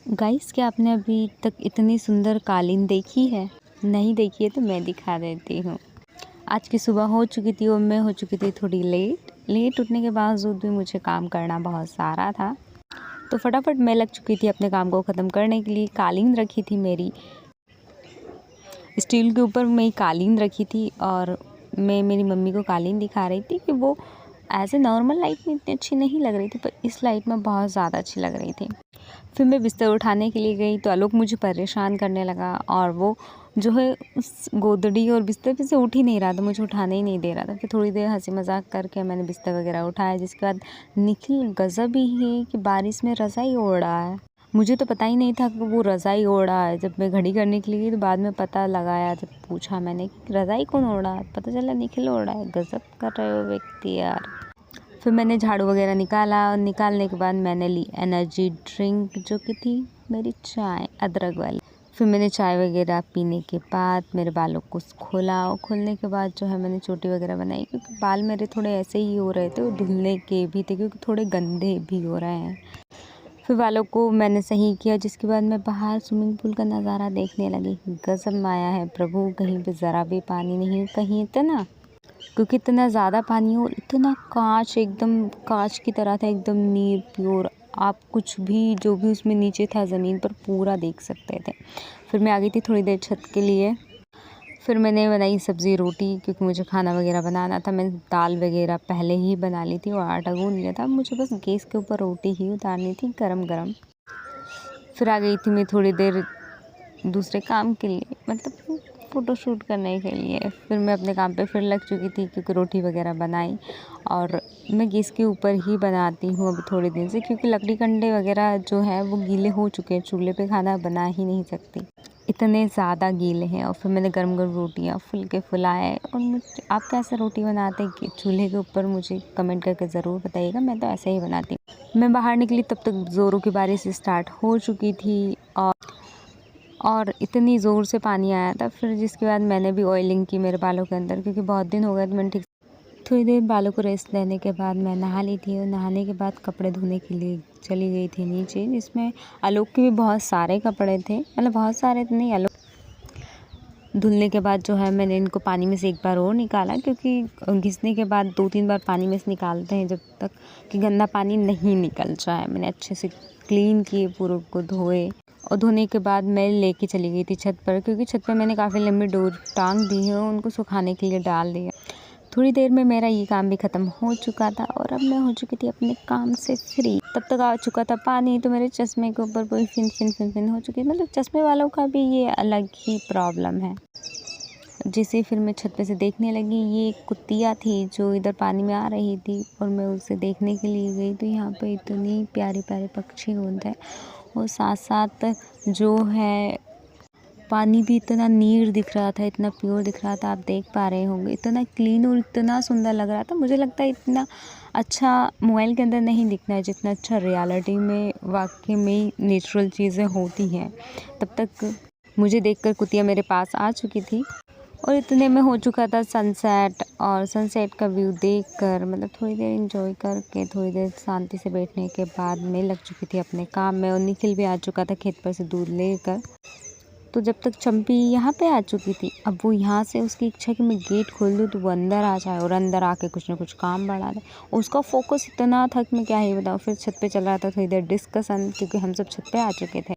Guys, क्या आपने अभी तक इतनी सुंदर कालीन देखी है? नहीं देखी है तो मैं दिखा देती हूँ। आज की सुबह हो चुकी थी और मैं हो चुकी थी थोड़ी लेट उठने के बावजूद भी मुझे काम करना बहुत सारा था, तो फटाफट मैं लग चुकी थी अपने काम को ख़त्म करने के लिए। कालीन रखी थी मेरी स्टील के ऊपर, मैं कालीन रखी थी और मैं मेरी मम्मी को कालीन दिखा रही थी कि वो ऐसे नॉर्मल लाइट में इतनी अच्छी नहीं लग रही थी, पर इस लाइट में बहुत ज़्यादा अच्छी लग रही थी। फिर मैं बिस्तर उठाने के लिए गई तो आलोक मुझे परेशान करने लगा और वो जो है उस गोदड़ी और बिस्तर पे से उठ ही नहीं रहा था, मुझे उठाने ही नहीं दे रहा था। फिर थोड़ी देर हंसी मजाक करके मैंने बिस्तर वगैरह उठाया, जिसके बाद निखिल गज़ब ही है कि बारिश में रज़ाई ओढ़ रहा है। मुझे तो पता ही नहीं था कि वो रज़ाई ओढ़ रहा है। जब मैं घड़ी करने के लिए गई तो बाद में पता लगाया, जब पूछा मैंने कि रज़ाई कौन ओढ़ रहा है, पता चला निखिल ओढ़ रहा है। गज़ब कर रहे हो व्यक्ति यार। फिर मैंने झाड़ू वगैरह निकाला और निकालने के बाद मैंने ली एनर्जी ड्रिंक, जो कि थी मेरी चाय अदरक वाली। फिर मैंने चाय वगैरह पीने के बाद मेरे बालों को खोला और खोलने के बाद जो है मैंने चोटी वगैरह बनाई, क्योंकि बाल मेरे थोड़े ऐसे ही हो रहे थे और धुलने के भी थे, क्योंकि थोड़े गंदे भी हो रहे हैं। फिर बालों को मैंने सही किया, जिसके बाद मैं बाहर स्विमिंग पूल का नज़ारा देखने लगी। गज़ब माया है प्रभु, कहीं पे ज़रा भी पानी नहीं, कहीं इतना, क्योंकि इतना ज़्यादा पानी और इतना कांच, एकदम कांच की तरह था, एकदम नीर प्योर। आप कुछ भी जो भी उसमें नीचे था ज़मीन पर पूरा देख सकते थे। फिर मैं आ गई थी थोड़ी देर छत के लिए। फिर मैंने बनाई सब्ज़ी रोटी, क्योंकि मुझे खाना वगैरह बनाना था। मैंने दाल वगैरह पहले ही बना ली थी और आटा गूँध लिया था, मुझे बस गैस के ऊपर रोटी ही उतारनी थी गरम गरम। फिर आ गई थी मैं थोड़ी देर दूसरे काम के लिए, मतलब फ़ोटोशूट करने के लिए। फिर मैं अपने काम पे फिर लग चुकी थी, क्योंकि रोटी वगैरह बनाई और मैं गैस के ऊपर ही बनाती हूँ अभी थोड़े दिन से, क्योंकि लकड़ी कंडे वगैरह जो है वो गीले हो चुके हैं, चूल्हे पे खाना बना ही नहीं सकती, इतने ज़्यादा गीले हैं। और फिर मैंने गरम गरम रोटियाँ फुलके फुलाए। और मुझे आप कैसे रोटी बनाते हैं कि चूल्हे के ऊपर, मुझे कमेंट करके ज़रूर बताइएगा। मैं तो ऐसे ही बनाती हूँ। मैं बाहर निकली तब तक ज़ोरों की बारिश स्टार्ट हो चुकी थी और इतनी ज़ोर से पानी आया था। फिर जिसके बाद मैंने भी ऑयलिंग की मेरे बालों के अंदर, क्योंकि बहुत दिन हो गए तो मैंने ठीक थोड़ी देर बालों को रेस्ट देने के बाद मैं नहा ली थी। और नहाने के बाद कपड़े धोने के लिए चली गई थी नीचे, जिसमें आलोक के भी बहुत सारे कपड़े थे, मतलब बहुत सारे तो नहीं। आलोक धुलने के बाद जो है मैंने इनको पानी में से एक बार और निकाला, क्योंकि घिसने के बाद 2-3 बार पानी में से निकालते हैं जब तक कि गंदा पानी नहीं निकल जाए। मैंने अच्छे से क्लीन किए, पूरे को धोए और धोने के बाद मैं लेके चली गई थी छत पर, क्योंकि छत पर मैंने काफ़ी लंबी डोर टांग दी है और उनको सुखाने के लिए डाल दिया। थोड़ी देर में मेरा ये काम भी ख़त्म हो चुका था और अब मैं हो चुकी थी अपने काम से फ्री। तब तक आ चुका था पानी, तो मेरे चश्मे के ऊपर पूरी फिन फिन फिन फिन हो चुकी है। मतलब चश्मे वालों का भी ये अलग ही प्रॉब्लम है। जिसे फिर मैं छत पे से देखने लगी, ये कुतिया थी जो इधर पानी में आ रही थी और मैं उसे देखने के लिए गई। तो यहाँ पे इतनी प्यारे प्यारे पक्षी होते हैं और साथ साथ जो है पानी भी इतना नीर दिख रहा था, इतना प्योर दिख रहा था, आप देख पा रहे होंगे। इतना क्लीन और इतना सुंदर लग रहा था। मुझे लगता है इतना अच्छा मोबाइल के अंदर नहीं दिखना है, जितना अच्छा रियलिटी में वाकई में नेचुरल चीज़ें होती हैं। तब तक मुझे देखकर कुतिया मेरे पास आ चुकी थी और इतने में हो चुका था सनसेट। और सनसेट का व्यू देखकर, मतलब थोड़ी देर एंजॉय करके, थोड़ी देर शांति से बैठने के बाद मैं लग चुकी थी अपने काम में। और निखिल भी आ चुका था खेत पर से दूध लेकर। तो जब तक चंपी यहाँ पे आ चुकी थी, अब वो यहाँ से उसकी इच्छा कि मैं गेट खोल दूँ तो वो अंदर आ जाए और अंदर आके कुछ ना कुछ काम बढ़ा दे। उसका फोकस इतना था कि मैं क्या ही बताऊँ। फिर छत पे चल रहा था थोड़ी देर डिस्कशन, क्योंकि हम सब छत पे आ चुके थे।